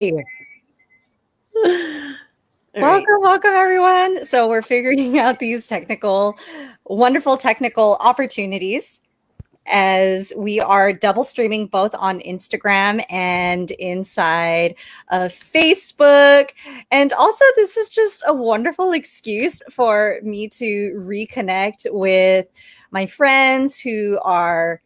Right. Welcome, everyone. So we're figuring out these wonderful technical opportunities as we are double streaming both on Instagram and inside of Facebook. And also, this is just a wonderful excuse for me to reconnect with my friends who are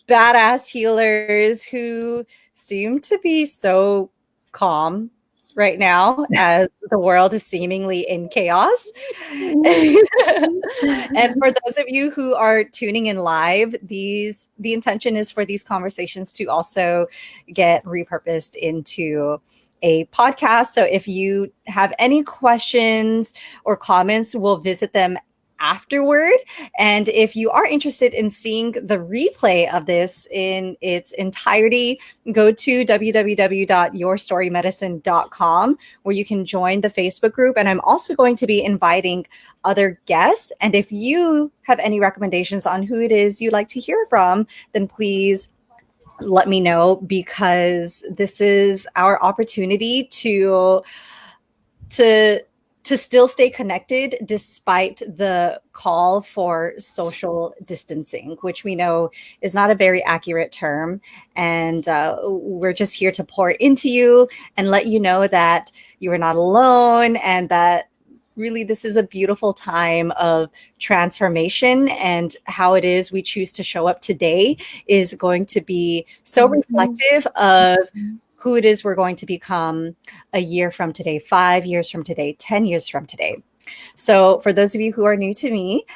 badass healers who seem to be so calm right now as the world is seemingly in chaos. And for those of you who are tuning in live, the intention is for these conversations to also get repurposed into a podcast. So if you have any questions or comments, we'll visit them afterward. And if you are interested in seeing the replay of this in its entirety, go to www.yourstorymedicine.com where you can join the Facebook group. And I'm also going to be inviting other guests. And if you have any recommendations on who it is you'd like to hear from, then please let me know, because this is our opportunity to still stay connected despite the call for social distancing, which we know is not a very accurate term. And we're just here to pour into you and let you know that you are not alone, and that really this is a beautiful time of transformation, and how it is we choose to show up today is going to be so reflective of who it is we're going to become a year from today, 5 years from today, 10 years from today. So for those of you who are new to me,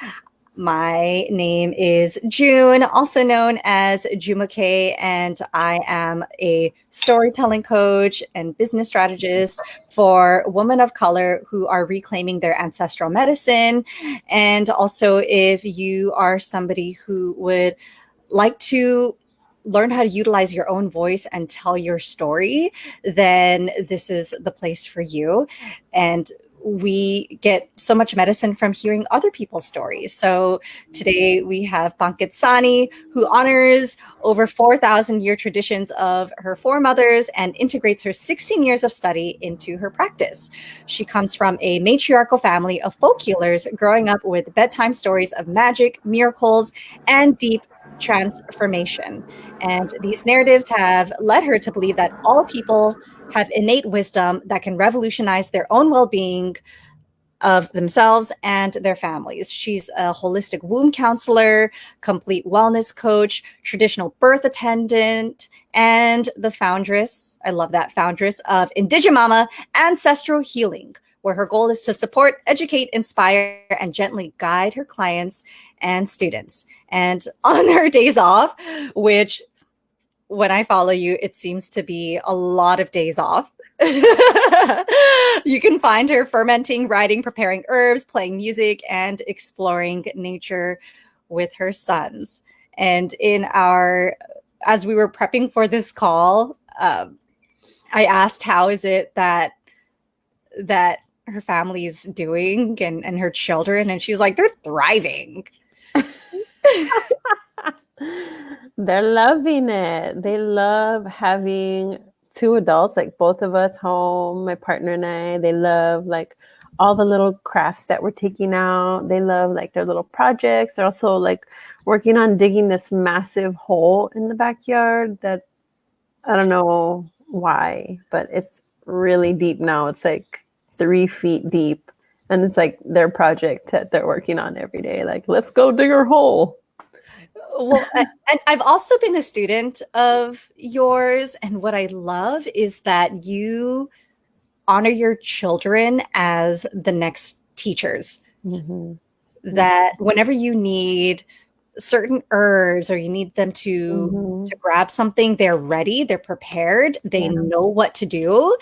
my name is June, also known as June and I am a storytelling coach and business strategist for women of color who are reclaiming their ancestral medicine. And also, if you are somebody who would like to learn how to utilize your own voice and tell your story, then this is the place for you. And we get so much medicine from hearing other people's stories. So today we have Panquetzani, who honors over 4,000-year traditions of her foremothers and integrates her 16 years of study into her practice. She comes from a matriarchal family of folk healers, growing up with bedtime stories of magic, miracles, and deep transformation. And these narratives have led her to believe that all people have innate wisdom that can revolutionize their own well-being of themselves and their families. She's a holistic womb counselor, complete wellness coach, traditional birth attendant, and the foundress, I love that, foundress of Indigimama Ancestral Healing, where her goal is to support, educate, inspire, and gently guide her clients and students. And on her days off, which when I follow you, it seems to be a lot of days off. You can find her fermenting, writing, preparing herbs, playing music, and exploring nature with her sons. And as we were prepping for this call, I asked, how is it that her family's doing and her children? And she's like, they're thriving. They're loving it. They love having two adults, like both of us home, my partner and I. They love like all the little crafts that we're taking out. They love like their little projects. They're also like working on digging this massive hole in the backyard that I don't know why, but it's really deep now. It's like 3 feet deep. And it's like their project that they're working on every day. Like, let's go dig our hole. Well, and I've also been a student of yours, and what I love is that you honor your children as the next teachers. Mm-hmm. That whenever you need certain herbs or you need them to grab something, they're ready, they're prepared, they know what to do.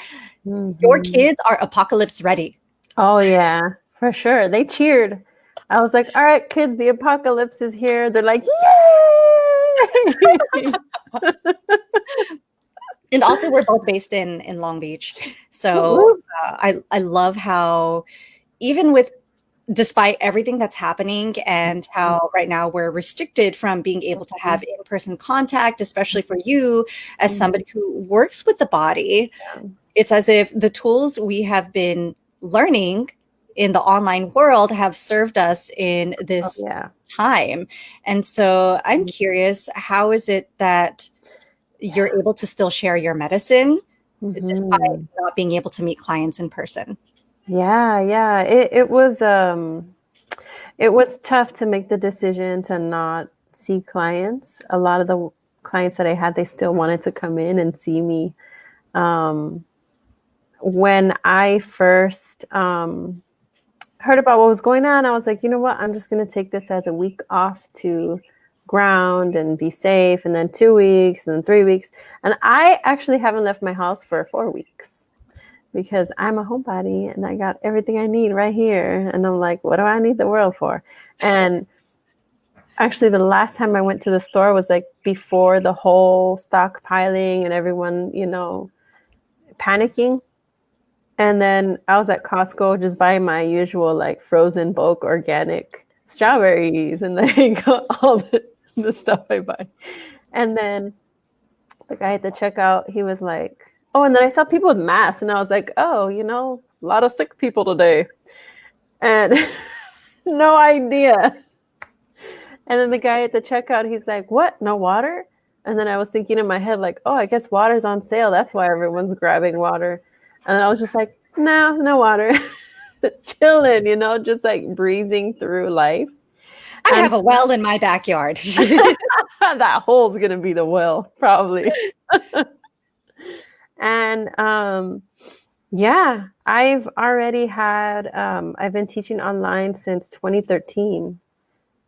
Your kids are apocalypse ready. Oh yeah, for sure. They cheered. I was like, all right, kids, the apocalypse is here. They're like, yay! And also, we're both based in Long Beach. So I love how, even despite everything that's happening and how right now we're restricted from being able to have in-person contact, especially for you as somebody who works with the body, it's as if the tools we have been learning in the online world have served us in Oh, this yeah. time. And so I'm curious, how is it that you're able to still share your medicine despite Mm-hmm. not being able to meet clients in person? Yeah, yeah. It was tough to make the decision to not see clients. A lot of the clients that I had, they still wanted to come in and see me. Um, when I first heard about what was going on, I was like, you know what? I'm just going to take this as a week off to ground and be safe, and then 2 weeks, and then 3 weeks. And I actually haven't left my house for 4 weeks because I'm a homebody and I got everything I need right here. And I'm like, what do I need the world for? And actually, the last time I went to the store was like before the whole stockpiling and everyone, panicking. And then I was at Costco just buying my usual like frozen bulk organic strawberries and like all the stuff I buy. And then the guy at the checkout, he was like, oh, and then I saw people with masks and I was like, oh, a lot of sick people today. And no idea. And then the guy at the checkout, he's like, what? No water? And then I was thinking in my head, like, oh, I guess water's on sale. That's why everyone's grabbing water. And then I was just like, no water. Chilling, just like breezing through life. I And have a well in my backyard. that hole's going to be the well, probably. And yeah, I've already had, I've been teaching online since 2013.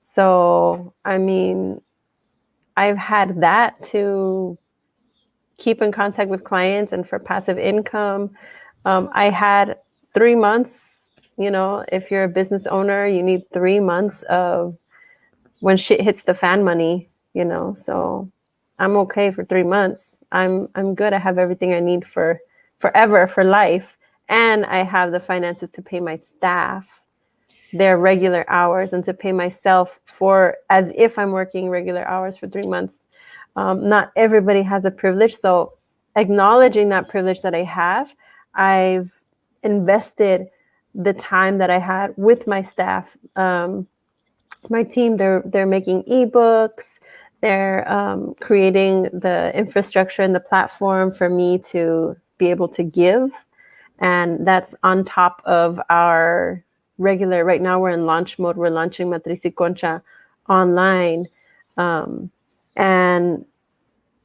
So, I mean, I've had that to keep in contact with clients and for passive income. I had 3 months, if you're a business owner, you need 3 months of when shit hits the fan money, so I'm okay for 3 months. I'm good. I have everything I need for forever, for life. And I have the finances to pay my staff their regular hours and to pay myself for as if I'm working regular hours for 3 months. Not everybody has a privilege. So acknowledging that privilege that I have, I've invested the time that I had with my staff. My team, they're making ebooks. They're creating the infrastructure and the platform for me to be able to give. And that's on top of our regular, right now we're in launch mode. We're launching Matriz y Concha online. And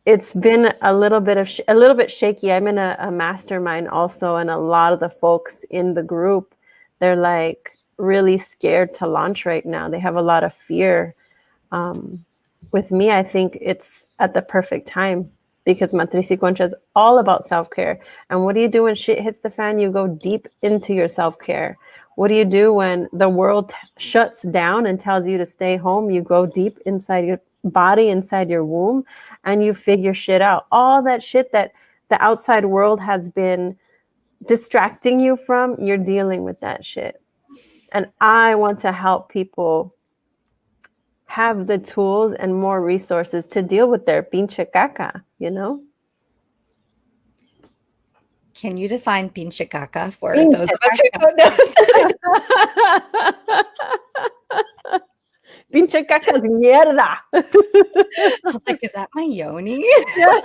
it's been a little bit shaky. I'm in a mastermind also, and a lot of the folks in the group, they're like really scared to launch right now. They have a lot of fear. With me, I think it's at the perfect time because Matriz y Concha is all about self-care. And what do you do when shit hits the fan? You go deep into your self-care. What do you do when the world shuts down and tells you to stay home? You go deep inside your body, inside your womb, and you figure shit out. All that shit that the outside world has been distracting you from, you're dealing with that shit. And I want to help people have the tools and more resources to deal with their pinche caca, Can you define pinche caca for those Pinche of us who don't know? Pinche caca es mierda. I was like, is that my yoni? No.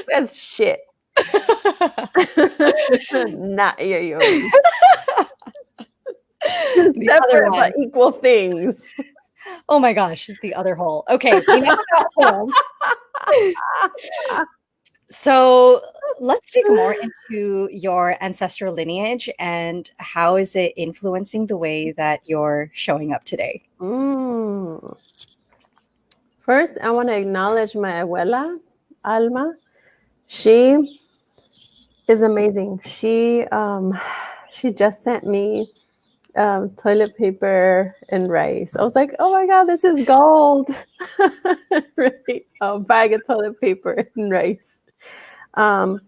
That's shit. Not your yoni. Separate but equal things. Oh my gosh, the other hole. Okay, enough about holes. So let's dig more into your ancestral lineage and how is it influencing the way that you're showing up today? First, I want to acknowledge my abuela, Alma. She is amazing. She just sent me toilet paper and rice. I was like, oh my God, this is gold. Right? A bag of toilet paper and rice. And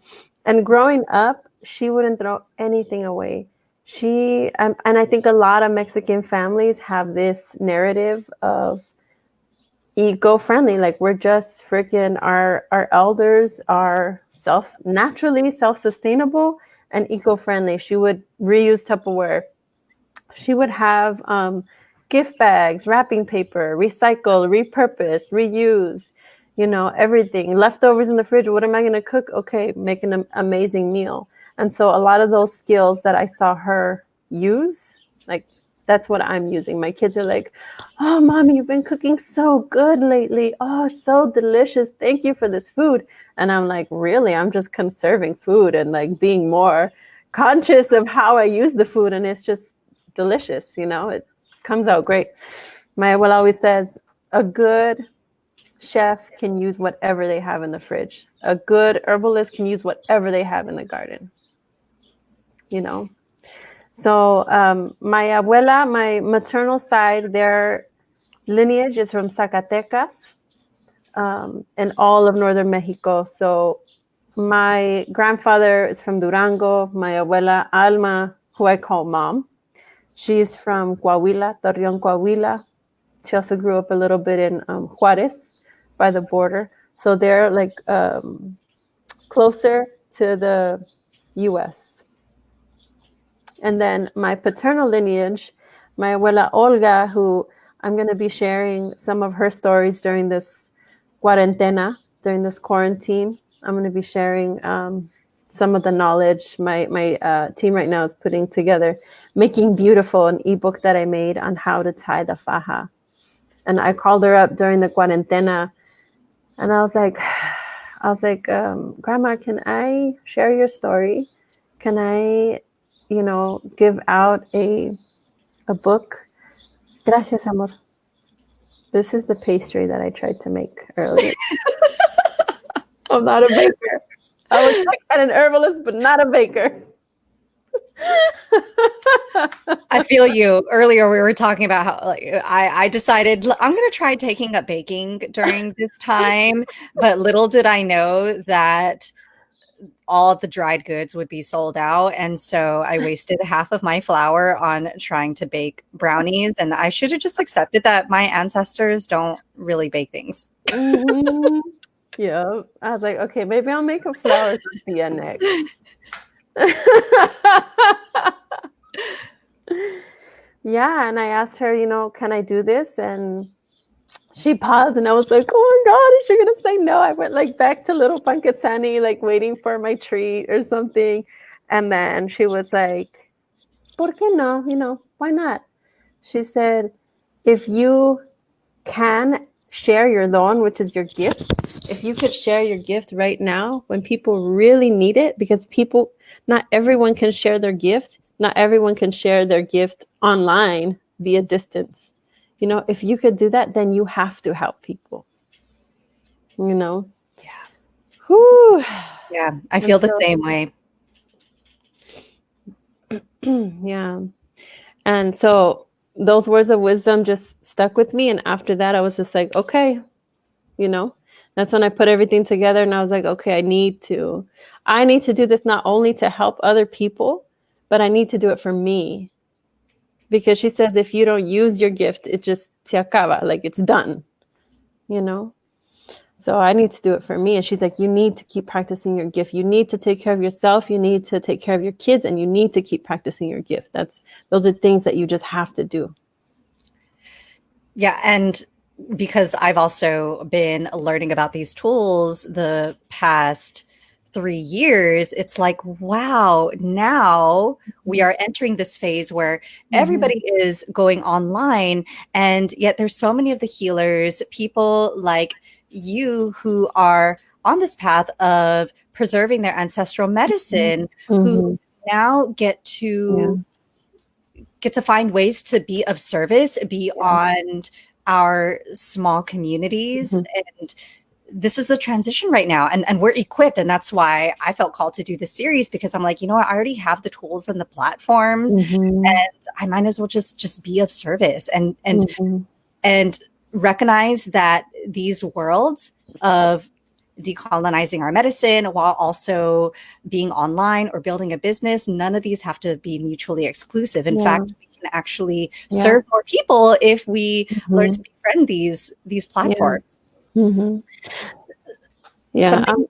growing up, she wouldn't throw anything away. And I think a lot of Mexican families have this narrative of eco-friendly. Like we're just freaking our elders are naturally self-sustainable and eco-friendly. She would reuse Tupperware. She would have gift bags, wrapping paper, recycle, repurpose, reuse, everything. Leftovers in the fridge. What am I going to cook? Okay, make an amazing meal. And so a lot of those skills that I saw her use, like that's what I'm using. My kids are like, oh, Mommy, you've been cooking so good lately. Oh, it's so delicious. Thank you for this food. And I'm like, really? I'm just conserving food and like being more conscious of how I use the food. And it's just delicious. It comes out great. My abuela always says, a good chef can use whatever they have in the fridge. A good herbalist can use whatever they have in the garden. So my abuela, my maternal side, their lineage is from Zacatecas and all of northern Mexico. So my grandfather is from Durango. My abuela, Alma, who I call Mom, she's from Coahuila, Torreon, Coahuila. She also grew up a little bit in Juarez by the border. So they're like closer to the U.S. And then my paternal lineage, my abuela Olga, who I'm going to be sharing some of her stories during this cuarentena, during this quarantine. I'm going to be sharing some of the knowledge my team right now is putting together, Making Beautiful, an ebook that I made on how to tie the faja. And I called her up during the cuarentena, and I was like, Grandma, can I share your story? Can I, give out a book? Gracias, amor. This is the pastry that I tried to make earlier. I'm not a baker. I was like an herbalist, but not a baker. I feel you. Earlier, we were talking about how I decided I'm going to try taking up baking during this time, but little did I know that all the dried goods would be sold out. And so I wasted half of my flour on trying to bake brownies. And I should have just accepted that my ancestors don't really bake things. Mm-hmm. Yeah. I was like, okay, maybe I'll make a flour tortilla next. Yeah. And I asked her, can I do this? And she paused and I was like, oh my God, is she going to say no? I went like back to little Panquetzani, like waiting for my treat or something. And then she was like, ¿por qué no? Why not? She said, if you can share your don, which is your gift, if you could share your gift right now when people really need it, because not everyone can share their gift. Not everyone can share their gift online via distance. If you could do that, then you have to help people. Yeah. Whew. Yeah. I feel the same way. Yeah. And so those words of wisdom just stuck with me. And after that, I was just like, okay, that's when I put everything together and I was like, okay, I need to do this not only to help other people, but I need to do it for me. Because she says, if you don't use your gift, it just se acaba, like it's done, So I need to do it for me. And she's like, you need to keep practicing your gift. You need to take care of yourself. You need to take care of your kids, and you need to keep practicing your gift. Those are things that you just have to do. Yeah. And because I've also been learning about these tools the past 3 years, it's like, wow, now we are entering this phase where everybody is going online. And yet there's so many of the healers, people like you who are on this path of preserving their ancestral medicine, who now get to find ways to be of service beyond our small communities. And this is a transition right now, and we're equipped. And that's why I felt called to do this series, because I'm like, I already have the tools and the platforms, and I might as well just be of service and recognize that these worlds of decolonizing our medicine while also being online or building a business, none of these have to be mutually exclusive. In fact, we can actually serve more people if we learn to Mhm. befriend these Yeah. platforms. Mhm. Yeah. Something.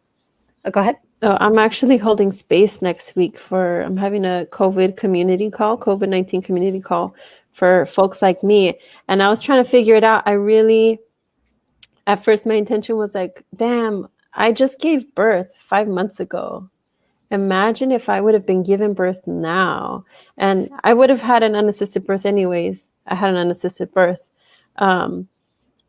Oh, go ahead. I'm actually holding space next week I'm having a COVID-19 community call for folks like me. And I was trying to figure it out. At first, my intention was like, damn, I just gave birth 5 months ago. Imagine if I would have been given birth now. And I would have had an unassisted birth anyways. I had an unassisted birth.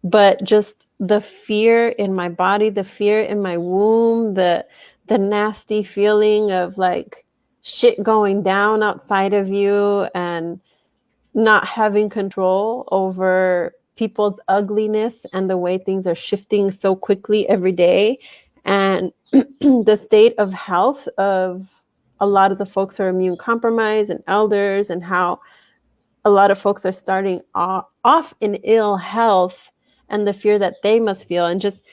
But just the fear in my body, the fear in my womb, the nasty feeling of like shit going down outside of you and not having control over people's ugliness and the way things are shifting so quickly every day, and the state of health of a lot of the folks who are immune compromised and elders, and how a lot of folks are starting off in ill health, and the fear that they must feel, and just,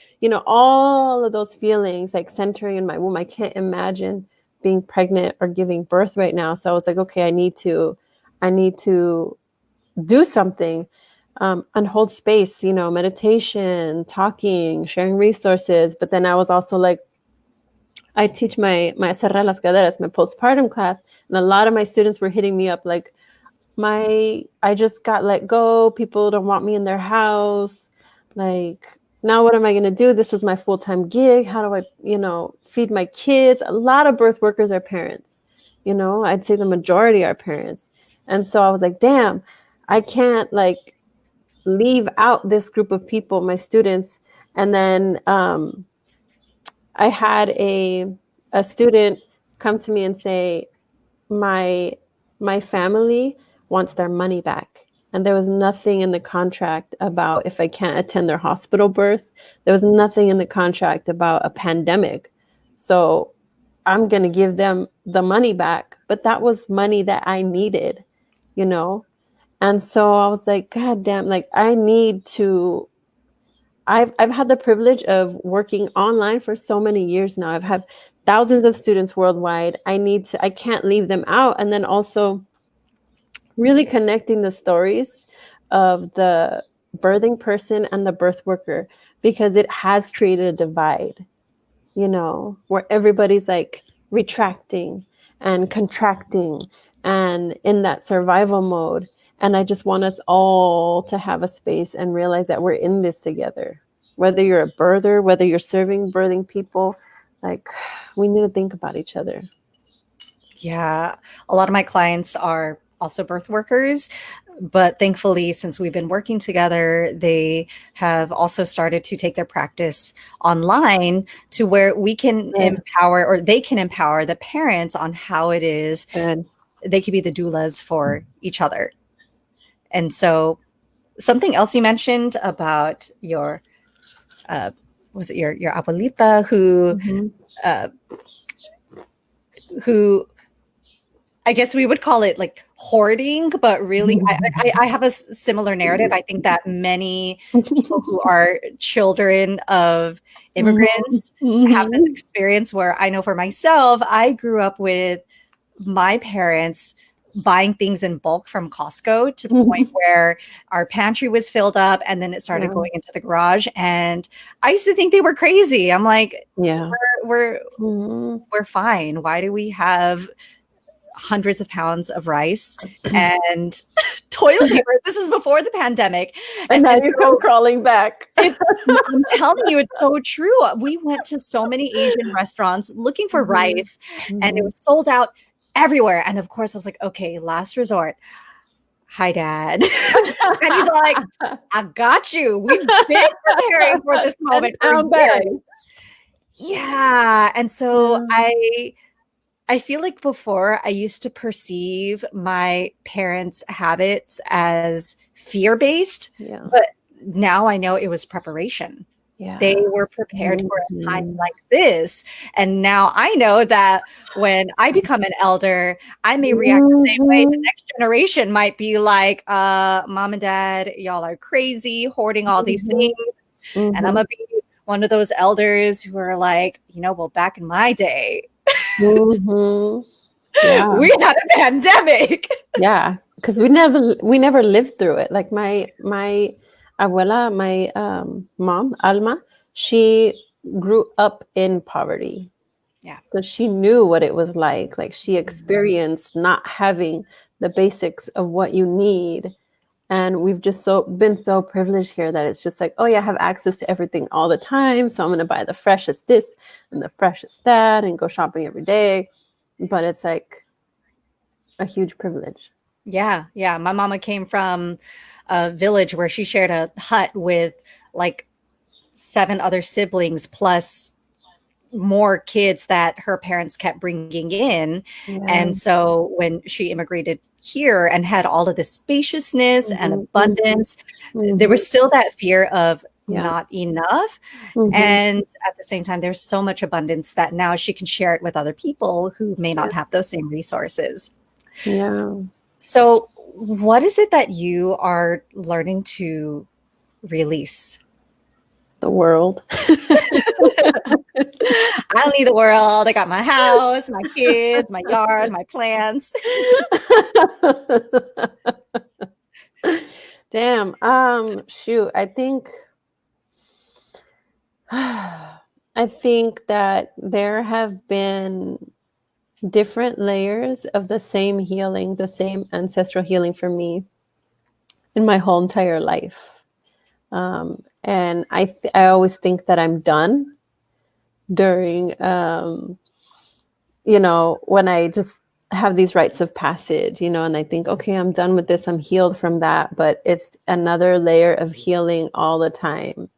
all of those feelings like centering in my womb. I can't imagine being pregnant or giving birth right now. So I was like, okay, I need to do something, and hold space, meditation, talking, sharing resources. But then I was also like, I teach my cerrar las caderas, my postpartum class, and a lot of my students were hitting me up like, I just got let go. People don't want me in their house. Like, now what am I going to do? This was my full-time gig. How do I, feed my kids? A lot of birth workers are parents. I'd say the majority are parents. And so I was like, damn, I can't like leave out this group of people, my students. And then I had a student come to me and say, my my family wants their money back. And there was nothing in the contract about if I can't attend their hospital birth. There was nothing in the contract about a pandemic. So I'm going to give them the money back. But that was money that I needed, you know? And so I was like, God damn, like I've had the privilege of working online for so many years now. I've had thousands of students worldwide. I can't leave them out. And then also really connecting the stories of the birthing person and the birth worker, because it has created a divide, where everybody's like retracting and contracting and in that survival mode. And I just want us all to have a space and realize that we're in this together. Whether you're a birther, whether you're serving birthing people, like, we need to think about each other. Yeah. A lot of my clients are also birth workers, but thankfully, since we've been working together, they have also started to take their practice online to where we can empower, or they can empower the parents on how it is. Good. They could be the doulas for each other. And so something else you mentioned about your, was it your abuelita who I guess we would call it like hoarding, but really I have a similar narrative. I think that many people who are children of immigrants have this experience where I know for myself, I grew up with my parents buying things in bulk from Costco to the point where our pantry was filled up and then it started going into the garage. And I used to think they were crazy. I'm like, Yeah, we're fine. Why do we have hundreds of pounds of rice and toilet paper? This is before the pandemic. and now you come crawling back. I'm telling you, it's so true. We went to so many Asian restaurants looking for rice and it was sold out everywhere. And of course I was like, okay, last resort. Hi, Dad. And he's like, I got you. We've been preparing for this moment for years. Yeah. And so I feel like before I used to perceive my parents' habits as fear-based, but now I know it was preparation. Yeah. They were prepared for a time like this. And now I know that when I become an elder, I may react the same way. The next generation might be like, Mom and Dad, y'all are crazy, hoarding all these things. And I'm going to be one of those elders who are like, well, back in my day, Yeah. we had a pandemic. Yeah. because we never lived through it. Like my abuela, my mom, Alma, she grew up in poverty. Yeah. So she knew what it was like. Like she Mhm. experienced not having the basics of what you need. And we've just been so privileged here that it's just like, oh yeah, I have access to everything all the time. So I'm gonna buy the freshest this and the freshest that and go shopping every day. But it's like a huge privilege. Yeah, yeah. My mama came from a village where she shared a hut with like 7 other siblings plus more kids that her parents kept bringing in. Yeah. And so when she immigrated here and had all of this spaciousness and Mhm, mhm, abundance, there mhm. was still that fear of Yeah. not enough. Mhm. And at the same time, there's so much abundance that now she can share it with other people who may Yeah. not have those same resources. Yeah. So, what is it that you are learning to release? The world. I don't need the world. I got my house, my kids, my yard, my plants. Damn. Shoot. I think that there have been different layers of the same healing, the same ancestral healing for me in my whole entire life. And I always think that I'm done during, when I just have these rites of passage, and I think, okay, I'm done with this, I'm healed from that, but it's another layer of healing all the time.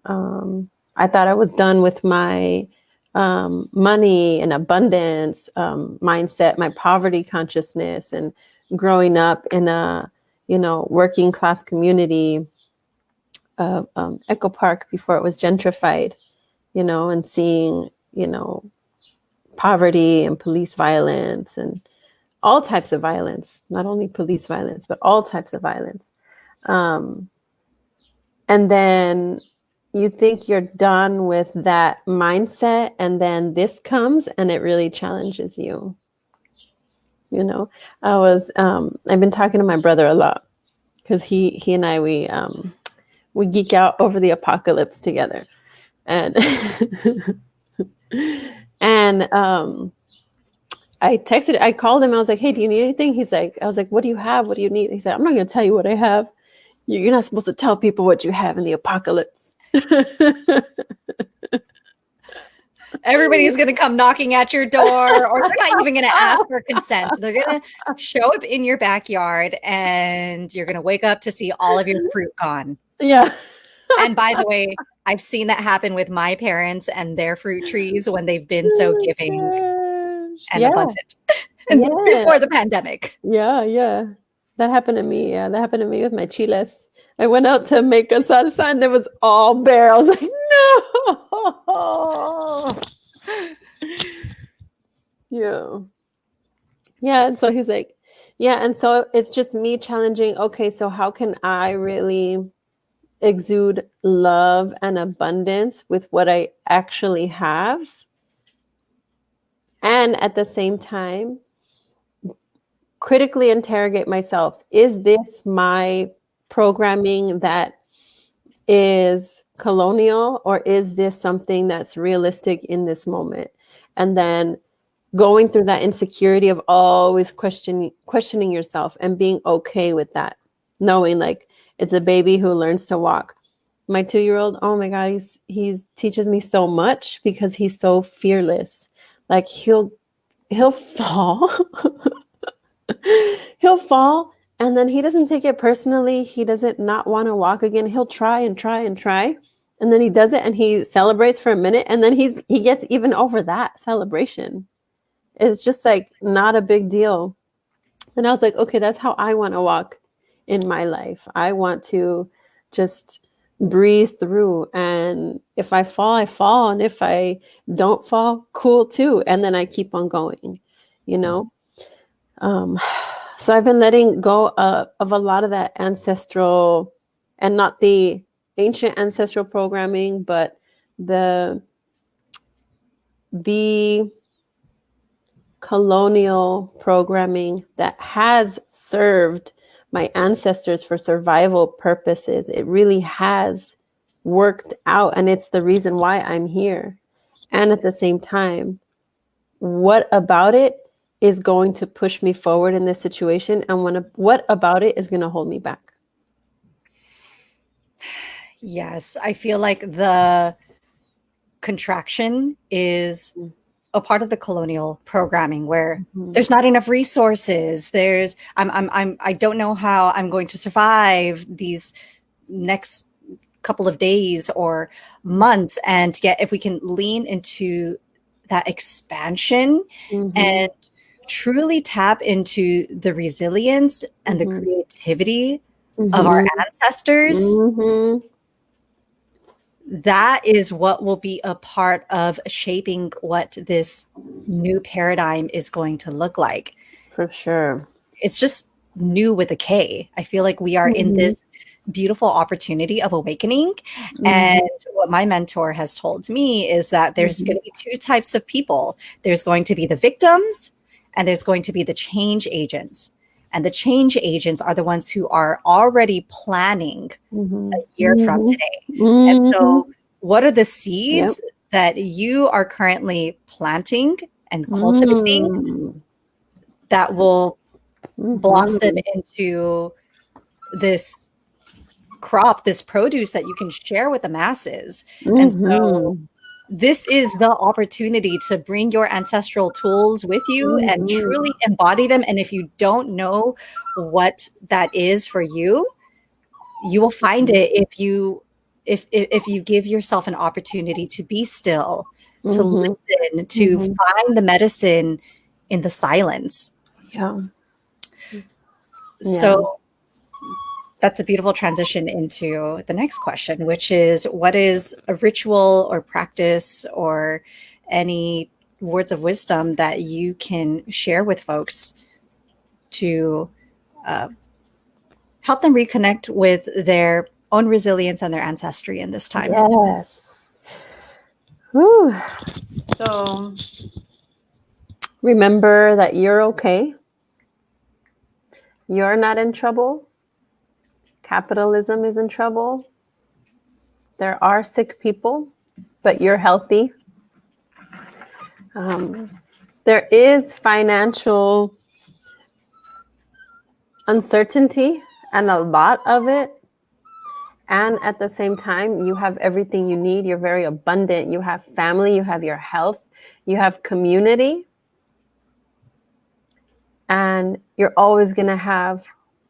I thought I was done with my money and abundance mindset, my poverty consciousness, and growing up in a working class community of Echo Park before it was gentrified, and seeing poverty and police violence and all types of violence, not only police violence, but all types of violence. Um, and then you think you're done with that mindset, and then this comes and it really challenges you. I've been talking to my brother a lot because he and I we geek out over the apocalypse together, and and I called him. I was like, hey, do you need anything? I was like, what do you have? What do you need? He said, I'm not going to tell you what I have. You're not supposed to tell people what you have in the apocalypse. Everybody's going to come knocking at your door, or they're not even going to ask for consent. They're going to show up in your backyard and you're going to wake up to see all of your fruit gone. Yeah. And by the way, I've seen that happen with my parents and their fruit trees when they've been so giving and Yeah. abundant Yeah. before the pandemic. Yeah. Yeah. That happened to me. Yeah. That happened to me with my chiles. I went out to make a salsa and it was all bare. I was like, no. Yeah. Yeah. And so he's like, yeah. And so it's just me challenging, okay, so how can I really exude love and abundance with what I actually have? And at the same time, critically interrogate myself. Is this my programming that is colonial, or is this something that's realistic in this moment? And then going through that insecurity of always questioning yourself and being okay with that, knowing like it's a baby who learns to walk. My 2-year-old, oh my god, he teaches me so much because he's so fearless. Like he'll fall. He'll fall, and then he doesn't take it personally. He doesn't not want to walk again. He'll try and try and try, and then he does it and he celebrates for a minute, and then he gets even over that celebration. It's just like not a big deal. And I was like, okay, that's how I want to walk in my life. I want to just breeze through, and if I fall, I fall, and if I don't fall, cool too. And then I keep on going, you know. Um, so I've been letting go of a lot of that ancestral, and not the ancient ancestral programming, but the colonial programming that has served my ancestors for survival purposes. It really has worked out, and it's the reason why I'm here. And at the same time, what about it is going to push me forward in this situation, and what about it is going to hold me back? Yes, I feel like the contraction is a part of the colonial programming where there's not enough resources. I don't know how I'm going to survive these next couple of days or months. And yet if we can lean into that expansion and truly tap into the resilience and the creativity of our ancestors, that is what will be a part of shaping what this new paradigm is going to look like. For sure. It's just new with a K. I feel like we are in this beautiful opportunity of awakening. And what my mentor has told me is that there's going to be two types of people. There's going to be the victims and there's going to be the change agents. And the change agents are the ones who are already planning a year from today. And so what are the seeds that you are currently planting and cultivating that will blossom into this crop, this produce that you can share with the masses? And so this is the opportunity to bring your ancestral tools with you and truly embody them. And if you don't know what that is for you, you will find it if you give yourself an opportunity to be still, to listen, to find the medicine in the silence. So that's a beautiful transition into the next question, which is, what is a ritual or practice or any words of wisdom that you can share with folks to help them reconnect with their own resilience and their ancestry in this time? Yes. Whew. So remember that you're okay. You're not in trouble. Capitalism is in trouble. There are sick people, but you're healthy. There is financial uncertainty and a lot of it. And at the same time, you have everything you need. You're very abundant. You have family, you have your health, you have community. And you're always going to have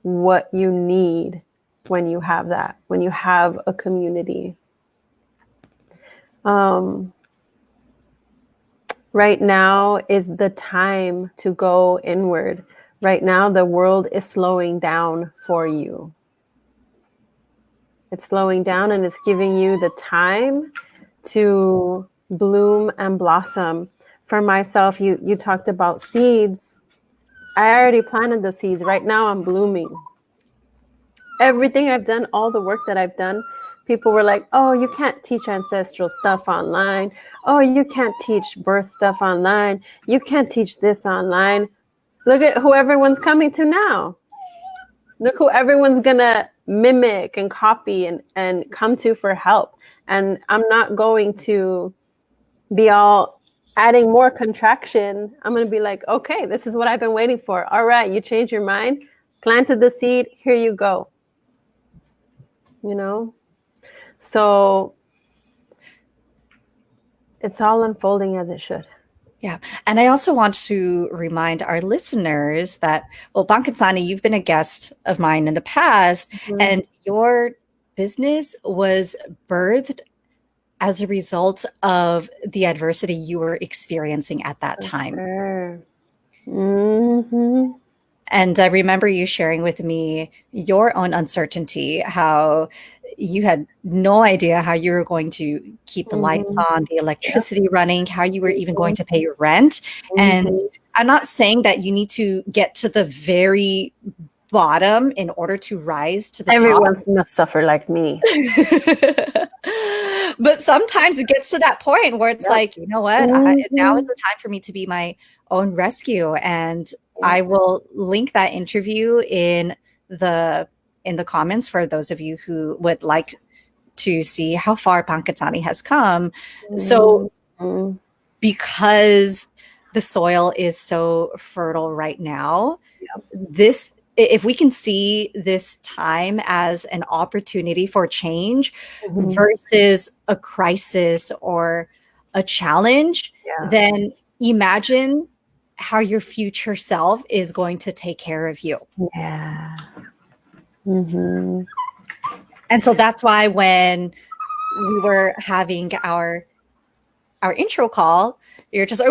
what you need when you have that, when you have a community. Right now is the time to go inward. Right now, the world is slowing down for you. It's slowing down and it's giving you the time to bloom and blossom. For myself, you talked about seeds. I already planted the seeds. Right now, I'm blooming. Everything I've done, all the work that I've done, people were like, oh, you can't teach ancestral stuff online. Oh, you can't teach birth stuff online. You can't teach this online. Look at who everyone's coming to now. Look who everyone's going to mimic and copy and come to for help. And I'm not going to be all adding more contraction. I'm going to be like, okay, this is what I've been waiting for. All right, you changed your mind, planted the seed, here you go. You know? So it's all unfolding as it should. Yeah. And I also want to remind our listeners that, well, Panquetzani, you've been a guest of mine in the past, and your business was birthed as a result of the adversity you were experiencing at that time. Sure. And I remember you sharing with me your own uncertainty, how you had no idea how you were going to keep the lights on, the electricity running, how you were even going to pay your rent. And I'm not saying that you need to get to the very bottom in order to rise to the Everyone top. must suffer like me. But sometimes it gets to that point where it's Yep. like, you know what? Now is the time for me to be my own rescue. And I will link that interview in the comments for those of you who would like to see how far Panquetzani has come. So because the soil is so fertile right now, if we can see this time as an opportunity for change versus a crisis or a challenge, then imagine how your future self is going to take care of you. Yeah. And so that's why when we were having our intro call, we were just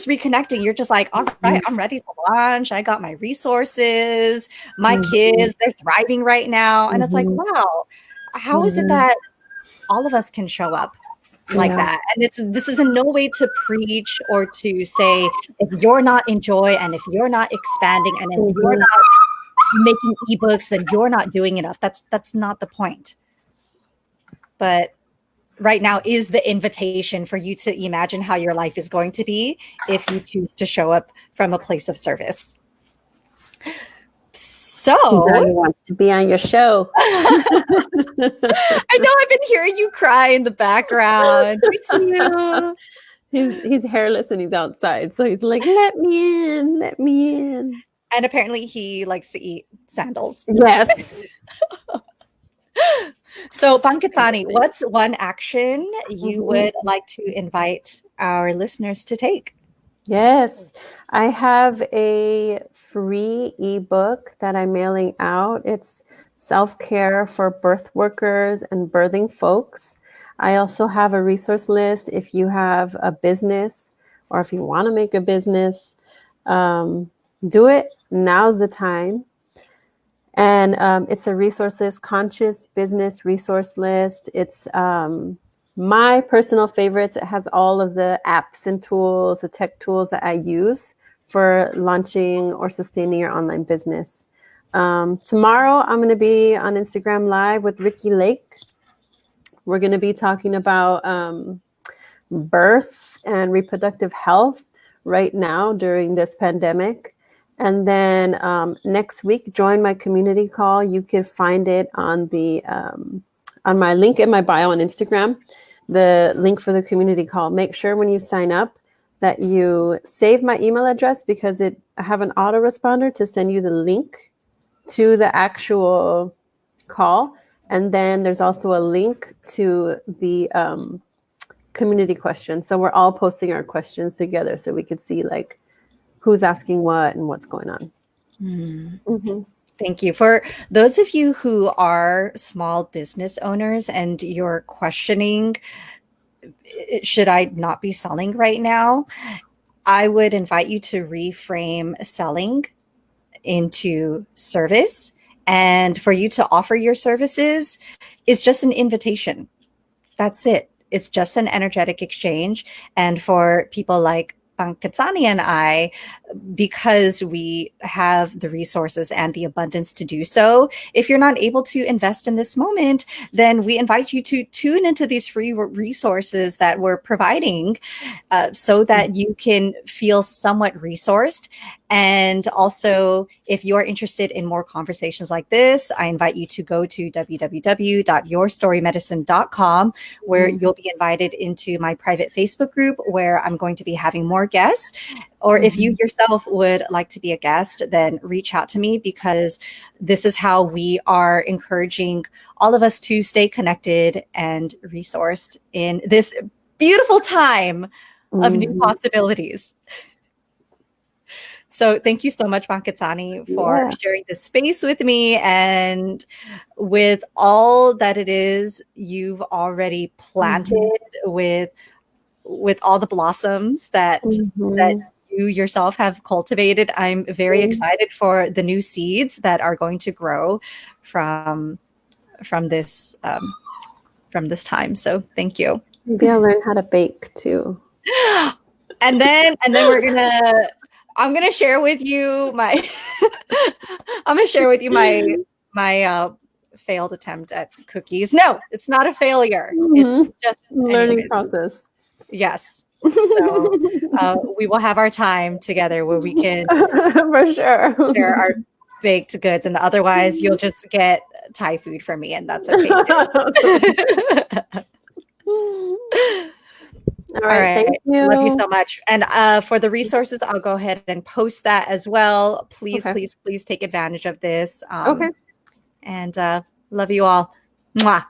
reconnecting. You're just like, all right, I'm ready to launch. I got my resources. My kids, they're thriving right now. And it's like, wow, how is it that all of us can show up like that? And this is in no way to preach or to say, if you're not in joy and if you're not expanding and if you're not making ebooks, then you're not doing enough. That's not the point. But right now is the invitation for you to imagine how your life is going to be if you choose to show up from a place of service. So Daddy wants to be on your show. I know I've been hearing you cry in the background. He's hairless and he's outside, so he's like, let me in, let me in. And apparently he likes to eat sandals. Yes. So, Panquetzani, what's one action you would like to invite our listeners to take? Yes, I have a free ebook that I'm mailing out. It's Self-Care for Birth Workers and Birthing Folks. I also have a resource list if you have a business or if you want to make a business. Do it. Now's the time. And it's a resource list, conscious business resource list. It's my personal favorites. It has all of the apps and tools, the tech tools that I use for launching or sustaining your online business. Tomorrow, I'm going to be on Instagram Live with Ricky Lake. We're going to be talking about birth and reproductive health right now during this pandemic. And then next week, join my community call. You can find it on the on my link in my bio on Instagram, the link for the community call. Make sure when you sign up that you save my email address because I have an autoresponder to send you the link to the actual call. And then there's also a link to the community questions. So we're all posting our questions together so we could see like who's asking what and what's going on. Thank you. For those of you who are small business owners and you're questioning, should I not be selling right now? I would invite you to reframe selling into service. And for you to offer your services is just an invitation. That's it. It's just an energetic exchange. And for people like Panquetzani and I, because we have the resources and the abundance to do so, if you're not able to invest in this moment, then we invite you to tune into these free resources that we're providing so that you can feel somewhat resourced. And also, if you're interested in more conversations like this, I invite you to go to www.yourstorymedicine.com, where you'll be invited into my private Facebook group, where I'm going to be having more guests. Or if you yourself would like to be a guest, then reach out to me, because this is how we are encouraging all of us to stay connected and resourced in this beautiful time of new possibilities. So thank you so much, Panquetzani, for sharing this space with me and with all that it is you've already planted with all the blossoms that you yourself have cultivated. I'm very excited for the new seeds that are going to grow from this time. So thank you. Maybe I'll learn how to bake too. And then we're gonna I'm gonna share with you my I'm gonna share with you my failed attempt at cookies. No, it's not a failure. It's just Learning anyways. process. Yes. So we will have our time together where we can For sure. share our baked goods, and otherwise you'll just get Thai food from me, and that's okay. All All right, right. thank you. Love you so much. And for the resources, I'll go ahead and post that as well. Please, Okay. please, please take advantage of this. Okay. And love you all. Mwah.